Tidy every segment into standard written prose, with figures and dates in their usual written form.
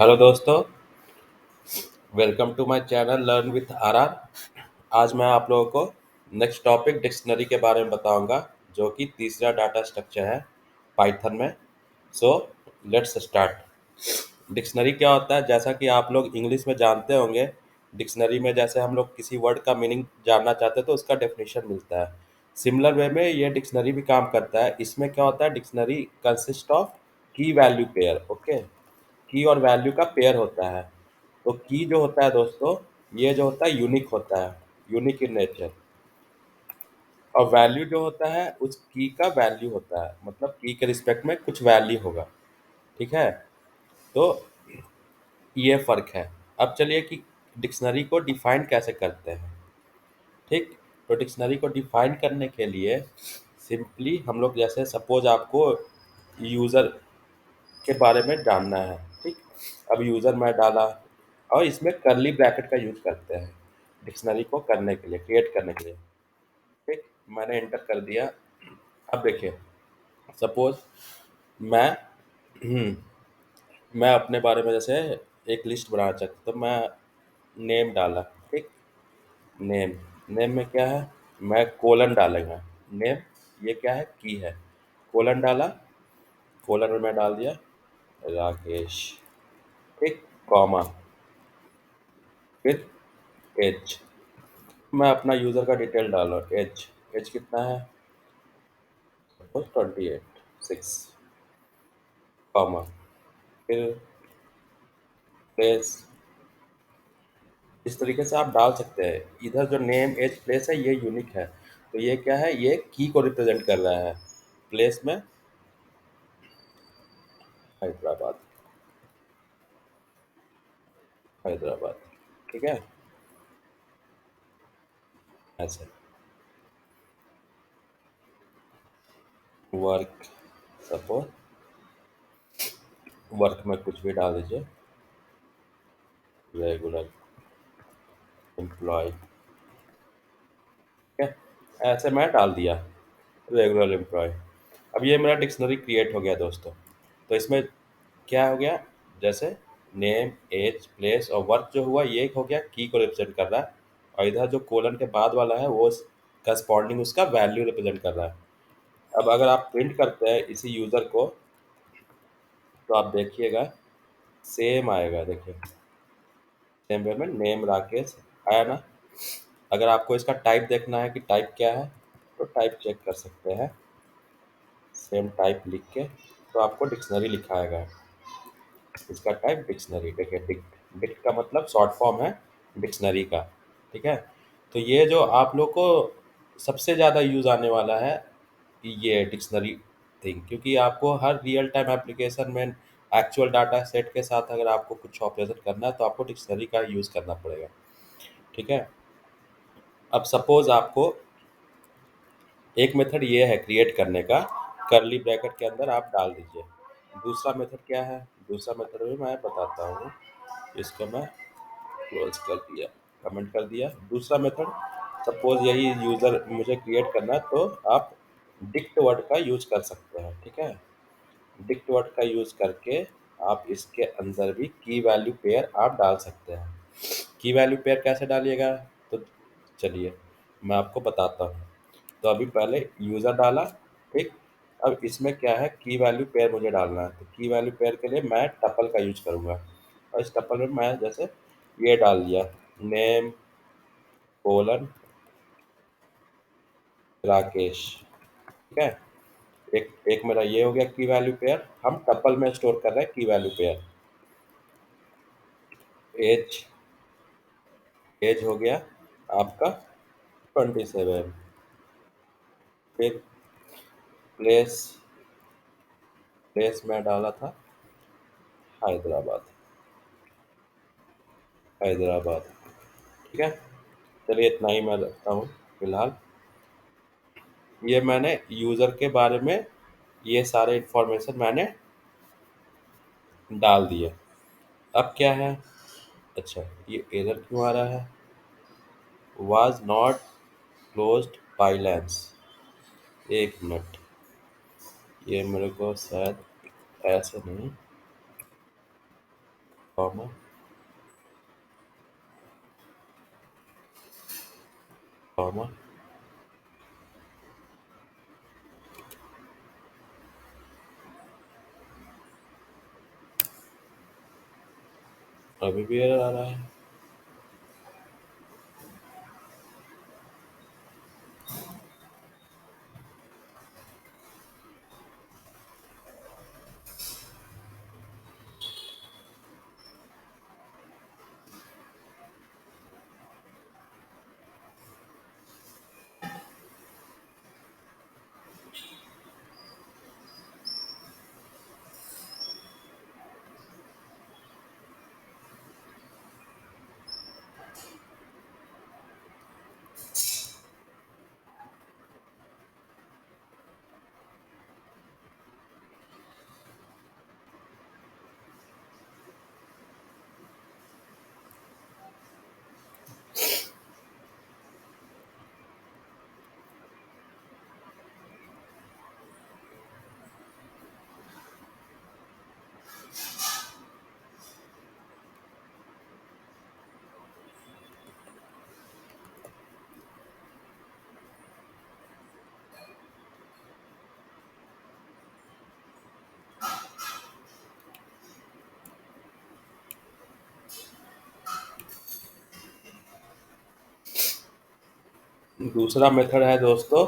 Hello दोस्तों, welcome to my channel learn with RR. आज मैं आप लोगों को नेक्स्ट टॉपिक डिक्शनरी के बारे में बताऊंगा, जो कि तीसरा डाटा स्ट्रक्चर है पाइथन में। So let's start. डिक्शनरी क्या होता है? जैसा कि आप लोग इंग्लिश में जानते होंगे, डिक्शनरी में जैसे हम लोग किसी वर्ड का मीनिंग जानना चाहते हैं तो उसका डेफिनेशन मिलता है। सिमिलर वे में ये डिक्शनरी भी काम करता है। इसमें क्या होता है, डिक्शनरी कंसिस्ट ऑफ की वैल्यू पेयर। ओके, की और वैल्यू का पेयर होता है। तो की जो होता है दोस्तों, ये जो होता है यूनिक होता है, यूनिक इन नेचर। और वैल्यू जो होता है, उस की का वैल्यू होता है, मतलब की के रिस्पेक्ट में कुछ वैल्यू होगा। ठीक है, तो ये फर्क है। अब चलिए कि डिक्शनरी को डिफाइन कैसे करते हैं। ठीक, तो डिक्शनरी को डिफाइन करने के लिए सिंपली हम लोग, जैसे सपोज आपको यूज़र के बारे में जानना है। ठीक, अब यूज़र मैं डाला और इसमें कर्ली ब्रैकेट का यूज करते हैं डिक्शनरी को करने के लिए, क्रिएट करने के लिए। ठीक, मैंने एंटर कर दिया। अब देखिए, सपोज मैं मैं अपने बारे में जैसे एक लिस्ट बनाना चाहता, तो मैं नेम डाला। ठीक, नेम, नेम में क्या है, मैं कोलन डालेगा। नेम, ये क्या है, की है। कोलन डाला, कोलन में मैं डाल दिया राकेश। ठीक, कॉमा, फिर एच, मैं अपना यूज़र का डिटेल डाल रहा हूँ। एच, एच कितना है, सपोज 28 6, कॉमा, फिर प्लेस। इस तरीके से आप डाल सकते हैं। इधर जो नेम एज प्लेस है, ये यूनिक है, तो ये क्या है, ये की को रिप्रेजेंट कर रहा है। प्लेस में हैदराबाद, हैदराबाद। ठीक है, ऐसे। वर्क, सपोज वर्क में कुछ भी डाल दीजिए, रेगुलर एम्प्लॉय। ठीक है, ऐसे मैं डाल दिया रेगुलर एम्प्लॉय। अब ये मेरा डिक्शनरी क्रिएट हो गया दोस्तों। तो इसमें क्या हो गया, जैसे नेम एज प्लेस और वर्क जो हुआ, ये हो गया की को रिप्रेजेंट कर रहा है। और इधर जो कोलन के बाद वाला है, वो करस्पॉन्डिंग उसका वैल्यू रिप्रेजेंट कर रहा है। अब अगर आप प्रिंट करते हैं इसी यूज़र को, तो आप देखिएगा सेम आएगा। देखिए, सेम वे में नेम राकेश आया ना। अगर आपको इसका टाइप देखना है कि टाइप क्या है, तो टाइप चेक कर सकते हैं। सेम टाइप लिख के तो आपको डिक्शनरी लिखा आएगा। इसका टाइप डिक्शनरी। देखिए, डिक्ट, डिक्ट का मतलब शॉर्ट फॉर्म है डिक्शनरी का। ठीक है, तो ये जो आप लोग को सबसे ज़्यादा यूज़ आने वाला है, ये डिक्शनरी थिंग, क्योंकि आपको हर रियल टाइम एप्लीकेशन में एक्चुअल डाटा सेट के साथ अगर आपको कुछ ऑपरेशन करना है, तो आपको डिक्शनरी का यूज़ करना पड़ेगा। ठीक है, अब सपोज आपको एक मेथड ये है क्रिएट करने का, कर्ली ब्रैकेट के अंदर आप डाल दीजिए। दूसरा मेथड क्या है, दूसरा मेथड भी मैं बताता हूँ। इसको मैं क्लोज कर दिया, कमेंट कर दिया। दूसरा मेथड, सपोज यही यूज़र मुझे क्रिएट करना है, तो आप डिक्ट वर्ड का यूज कर सकते हैं। ठीक है, डिक्ट वर्ड का यूज करके आप इसके अंदर भी की वैल्यू पेयर आप डाल सकते हैं। की वैल्यू पेयर कैसे डालिएगा, तो चलिए मैं आपको बताता हूँ। तो अभी पहले यूज़र डाला। ठीक, अब इसमें क्या है, की वैल्यू पेयर मुझे डालना है। तो की वैल्यू पेयर के लिए मैं टपल का यूज करूँगा। और इस टपल में मैं जैसे ये डाल दिया, नेम कोलन राकेश। ठीक है, एक एक मेरा ये हो गया की वैल्यू पेयर। हम टपल में स्टोर कर रहे हैं की वैल्यू पेयर। एज, एज हो गया आपका 27। फिर प्लेस, प्लेस में डाला था हैदराबाद, हैदराबाद। ठीक है, चलिए इतना ही मैं रखता हूँ फिलहाल। ये मैंने यूज़र के बारे में ये सारे इंफॉर्मेशन मैंने डाल दिए। अब क्या है, अच्छा ये एरर क्यों आ रहा है, वाज नॉट क्लोज्ड बाइलेंस। एक मिनट, ये मेरे को शायद ऐसे नहीं, कॉमा, कॉमा, अभी भी एरर आ रहा है। दूसरा मेथड है दोस्तों,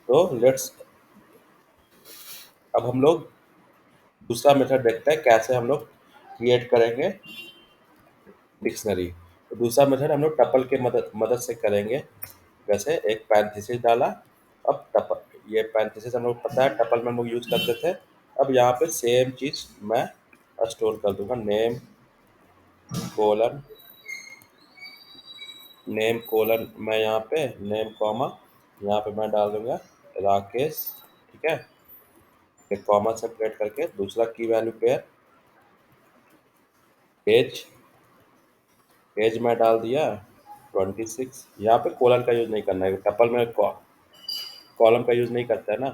तो लेट्स, अब हम लोग दूसरा मेथड देखते हैं कैसे हम लोग क्रिएट करेंगे डिक्शनरी। तो दूसरा मेथड हम लोग टपल के मदद मदद से करेंगे। जैसे एक पैरेंथेसिस डाला, अब टपल, ये पैरेंथेसिस हम लोग पता है टपल में हम लोग यूज करते थे। अब यहाँ पे सेम चीज मैं स्टोर कर दूंगा, नेम कोलन, नेम कोलन, मैं यहाँ पे नेम कॉमा, यहाँ पे मैं डाल दूंगा राकेश। ठीक है, एक कॉमा सेपरेट करके दूसरा की वैल्यू पेयर एज, एज में डाल दिया 26। यहाँ पे कोलन का यूज नहीं करना है, टपल में कॉलम का यूज नहीं करता है ना।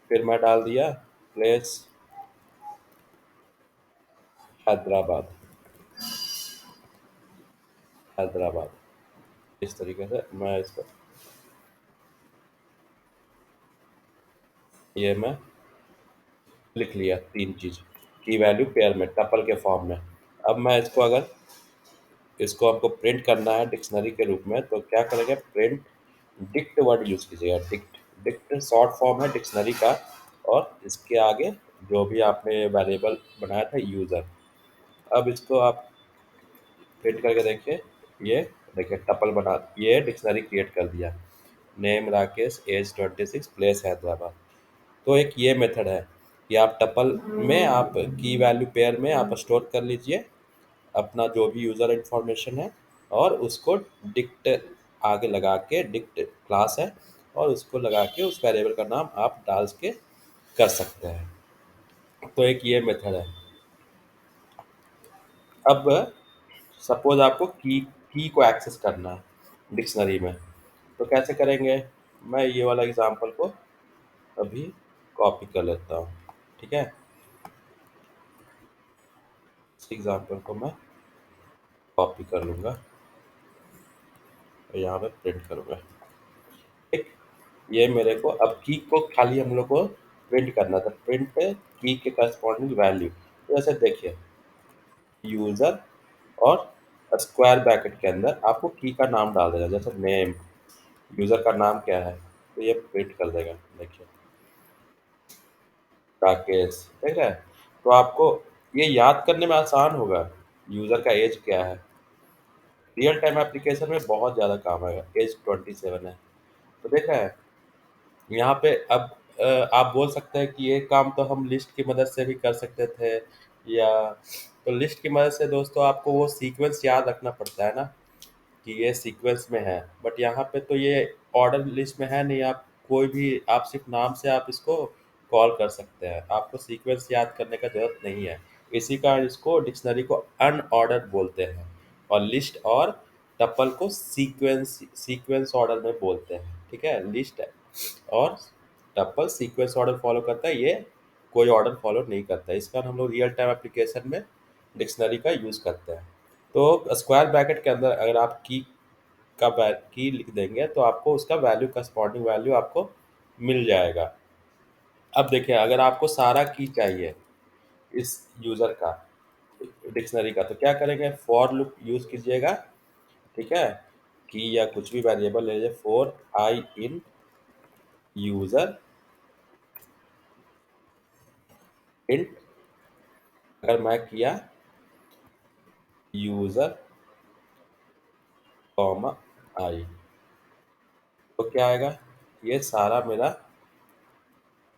फिर मैं डाल दिया प्लेस हैदराबाद, हैदराबाद। इस तरीके से मैं इसको, ये मैं लिख लिया तीन चीज की वैल्यू पेयर में टपल के फॉर्म में। अब मैं इसको, अगर इसको हमको प्रिंट करना है डिक्शनरी के रूप में, तो क्या करेंगे, प्रिंट डिक्ट वर्ड यूज कीजिएगा। डिक्ट, डिक्ट शॉर्ट फॉर्म है डिक्शनरी का, और इसके आगे जो भी आपने वेरिएबल बनाया था यूजर। अब इसको आप प्रिंट करके देखिए, ये देखिए टपल बना, ये डिक्शनरी क्रिएट कर दिया। Name Rakesh, age 26, place Hyderabad. तो एक ये मेथड है कि आप टपल में आप की वैल्यू पेयर में आप स्टोर कर लीजिए अपना जो भी यूज़र इंफॉर्मेशन है, और उसको डिक्ट आगे लगा के, डिक्ट क्लास है, और उसको लगा के उस वेरिएबल का नाम आप डाल के कर सकते हैं। तो एक ये मेथड है। अब सपोज आपको की को एक्सेस करना है डिक्शनरी में, तो कैसे करेंगे, मैं ये वाला एग्जांपल को अभी कॉपी कर लेता हूँ। ठीक है, इस एग्जांपल को मैं कॉपी कर लूँगा और यहाँ पे प्रिंट करूँगा। ठीक, ये मेरे को अब की को खाली हम लोग को प्रिंट करना था, प्रिंट की के करस्पॉन्डिंग वैल्यू। तो जैसे देखिए यूज़र और स्क्वायर ब्रैकेट के अंदर आपको की का नाम डाल देना, जैसे नेम, यूज़र का नाम क्या है, तो ये प्रिंट कर देगा। देखिए राकेश, ठीक है। तो आपको ये याद करने में आसान होगा यूज़र का एज क्या है। रियल टाइम एप्लीकेशन में बहुत ज़्यादा काम आएगा। एज 27 है, तो देखा है यहाँ पे। अब आप बोल सकते हैं कि ये काम तो हम लिस्ट की मदद से भी कर सकते थे, या तो लिस्ट की मदद से दोस्तों आपको वो सीक्वेंस याद रखना पड़ता है ना, कि ये सीक्वेंस में है। बट यहाँ पे तो ये ऑर्डर लिस्ट में है नहीं, आप कोई भी, आप सिर्फ नाम से आप इसको कॉल कर सकते हैं, आपको सीक्वेंस याद करने का जरूरत नहीं है। इसी कारण इसको डिक्शनरी को अनऑर्डर बोलते हैं, और लिस्ट और टपल को सीक्वेंस सीक्वेंस ऑर्डर में बोलते हैं। ठीक है, लिस्ट और टपल सीक्वेंस ऑर्डर फॉलो करता है, ये कोई ऑर्डर फॉलो नहीं करता है। इस कारण हम लोग रियल टाइम एप्लीकेशन में डिक्शनरी का यूज़ करते हैं। तो स्क्वायर ब्रैकेट के अंदर अगर आप की लिख देंगे तो आपको उसका वैल्यू करस्पॉन्डिंग वैल्यू आपको मिल जाएगा। अब देखिए अगर आपको सारा की चाहिए इस यूज़र का डिक्शनरी का तो क्या करेंगे, फॉर लूप यूज़ कीजिएगा। ठीक है, की या कुछ भी वेरिएबल ले लीजिए, for I in user int, अगर मैं किया यूज़र कॉमा आई तो क्या आएगा, ये सारा मेरा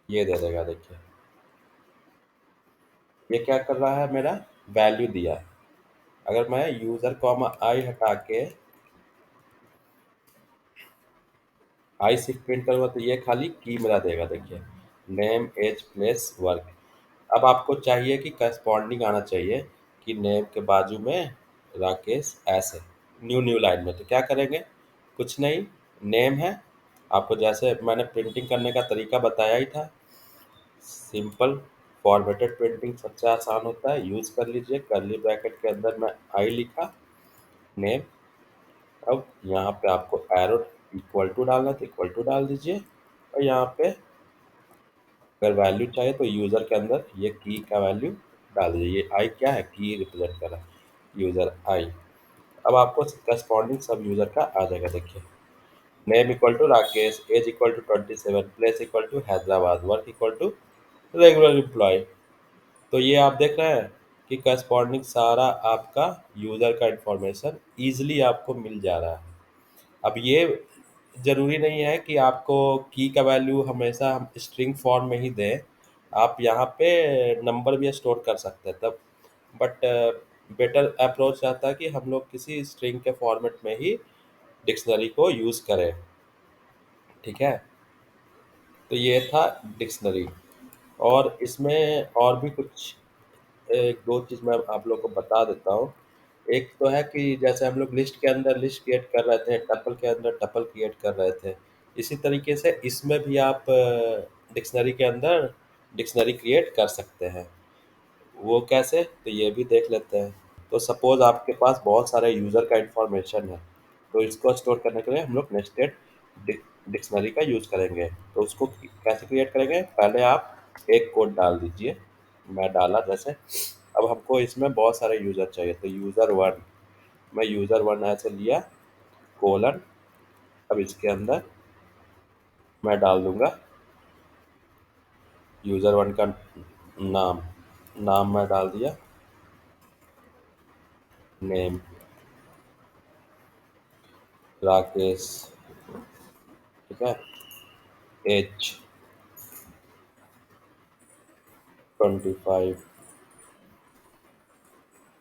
ये दे देगा। देखिए ये क्या कर रहा है, मेरा वैल्यू दिया। अगर मैं यूज़र कॉमा आई हटा के आई सिर्फ प्रिंट करूँगा तो ये खाली की मेरा देगा। देखिए नेम एज प्लेस वर्क। अब आपको चाहिए कि करस्पॉन्डिंग आना चाहिए कि नेम के बाजू में राकेश ऐसे न्यू न्यू लाइन में, तो क्या करेंगे, कुछ नहीं, नेम है, आपको जैसे मैंने प्रिंटिंग करने का तरीका बताया ही था, सिंपल फॉर्मेटेड प्रिंटिंग सबसे आसान होता है, यूज़ कर लीजिए। कर्ली ब्रैकेट के अंदर मैं आई लिखा, नेम। अब यहाँ पे आपको एरो इक्वल टू डालना है तो इक्वल टू डाल दीजिए, और यहाँ पे अगर वैल्यू चाहिए तो यूज़र के अंदर ये की का वैल्यू डाल दीजिए। ये आई क्या है, की रिप्रेजेंट कर रहा है, यूज़र आई। अब आपको करस्पॉन्डिंग सब यूज़र का आ जाएगा। देखिए name equal to Rakesh, age equal to 27, place equal to Hyderabad, work equal to regular employ. तो ये आप देख रहे हैं कि करस्पॉन्डिंग सारा आपका यूज़र का इंफॉर्मेशन ईजिली आपको मिल जा रहा है। अब ये ज़रूरी नहीं है कि आपको की का वैल्यू हमेशा हम स्ट्रिंग फॉर्म में ही दें, आप यहाँ पे नंबर भी स्टोर कर सकते हैं तब, बट बेटर अप्रोच रहता है कि हम लोग किसी स्ट्रिंग के फॉर्मेट में ही डिक्शनरी को यूज़ करें। ठीक है, तो ये था डिक्शनरी। और इसमें और भी कुछ एक दो चीज़ मैं आप लोग को बता देता हूँ। एक तो है कि जैसे हम लोग लिस्ट के अंदर लिस्ट क्रिएट कर रहे थे, टपल के अंदर टपल क्रिएट कर रहे थे, इसी तरीके से इसमें भी आप डिक्शनरी के अंदर डिक्शनरी क्रिएट कर सकते हैं। वो कैसे, तो ये भी देख लेते हैं। तो सपोज आपके पास बहुत सारे यूज़र का इंफॉर्मेशन है, तो इसको स्टोर करने के लिए हम लोग नेस्टेड डिक्शनरी का यूज़ करेंगे। तो उसको कैसे क्रिएट करेंगे, पहले आप एक कोड डाल दीजिए, मैं डाला जैसे। अब हमको इसमें बहुत सारे यूज़र चाहिए, तो यूज़र वन, मैं यूज़र वन ऐसे लिया, कोलन। अब इसके अंदर मैं डाल दूंगा यूज़र वन का नाम, नाम मैं डाल दिया, नेम राकेश। ठीक है, एज 25,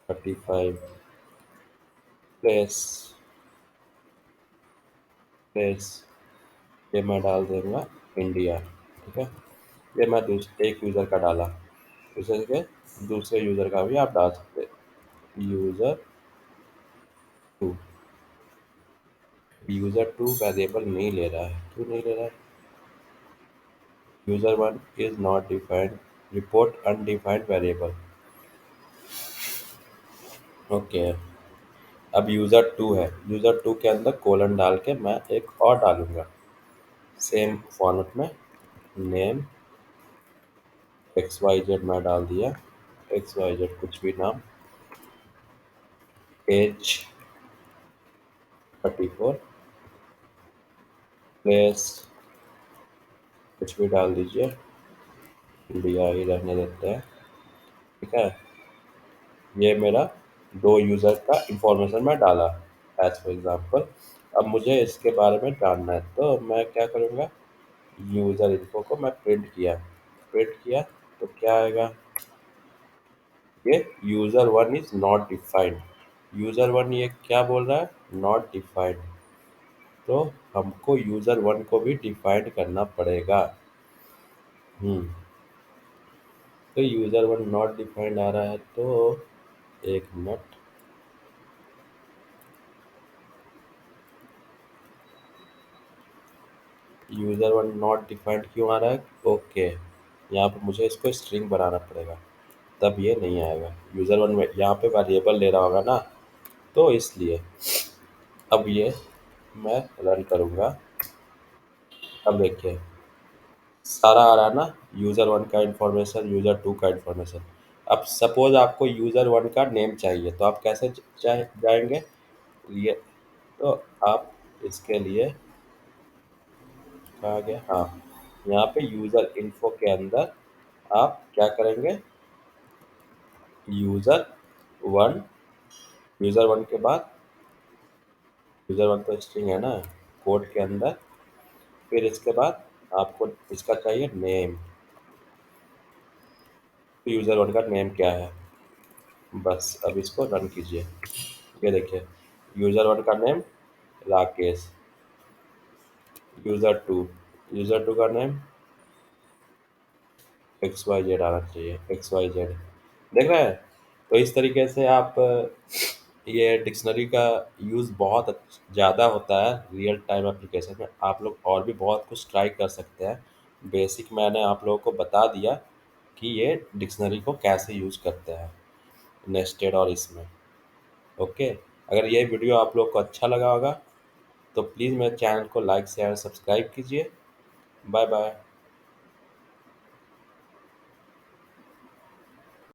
35, प्लेस, प्लेस ये मैं डाल दूंगा इंडिया। ठीक है, ये मैं एक यूज़र का डाला, दूसरे के दूसरे यूज़र का भी आप डाल सकते हैं, user two. User two variable नहीं ले रहा है, क्यों नहीं ले रहा है, user one is not defined, report undefined variable. Okay, अब यूज़र टू है, यूज़र टू के अंदर कोलन डाल के मैं एक और डालूंगा सेम फॉर्मेट में, नेम एक्स वाई जेड मैं डाल दिया, एक्स वाई जेड कुछ भी नाम, एज 34, प्लेस कुछ भी डाल दीजिए, इंडिया ही रहने देते हैं। ठीक है, ये मेरा दो यूज़र का इंफॉर्मेशन मैं डाला एज फॉर एग्जांपल। अब मुझे इसके बारे में जानना है तो मैं क्या करूँगा, यूज़र इन्फो को मैं प्रिंट किया तो क्या आएगा, ये user one is not defined. User one ये क्या बोल रहा है, नॉट डिफाइंड, तो हमको यूज़र वन को भी डिफाइंड करना पड़ेगा। हम्म, तो यूज़र वन नॉट डिफाइंड आ रहा है तो एक minute, user one not defined क्यों आ रहा है, ओके, यहाँ पे मुझे इसको स्ट्रिंग बनाना पड़ेगा। तब ये नहीं आएगा। यूज़र वन में यहाँ पे वेरिएबल ले रहा होगा ना, तो इसलिए अब ये मैं रन करूँगा। अब देखिए सारा आ रहा है ना, यूज़र वन का इंफॉर्मेशन, यूज़र टू का इंफॉर्मेशन। अब सपोज आपको यूज़र वन का नेम चाहिए तो आप कैसे जाएंगे लिए, तो आप इसके लिए कहा गया, हाँ, यहाँ पे यूज़र इन्फो के अंदर आप क्या करेंगे, यूज़र वन, यूज़र वन के बाद यूज़र वन तो स्ट्रिंग है ना कोड के अंदर, फिर इसके बाद आपको इसका चाहिए नेम, तो यूज़र वन का नेम क्या है, बस अब इसको रन कीजिए। ये देखिए यूज़र वन का name Rakesh, user two, user two का नेम एक्स वाई जेड आना चाहिए, एक्स वाई जेड, देख रहे हैं। तो इस तरीके से आप ये डिक्शनरी का यूज़ बहुत ज़्यादा होता है रियल टाइम एप्लीकेशन में। आप लोग और भी बहुत कुछ ट्राई कर सकते हैं। बेसिक मैंने आप लोगों को बता दिया कि ये डिक्शनरी को कैसे यूज़ करते हैं नेस्टेड और इसमें। ओके, अगर ये वीडियो आप लोग को अच्छा लगा होगा तो प्लीज़ मेरे चैनल को लाइक शेयर सब्सक्राइब कीजिए। Bye bye.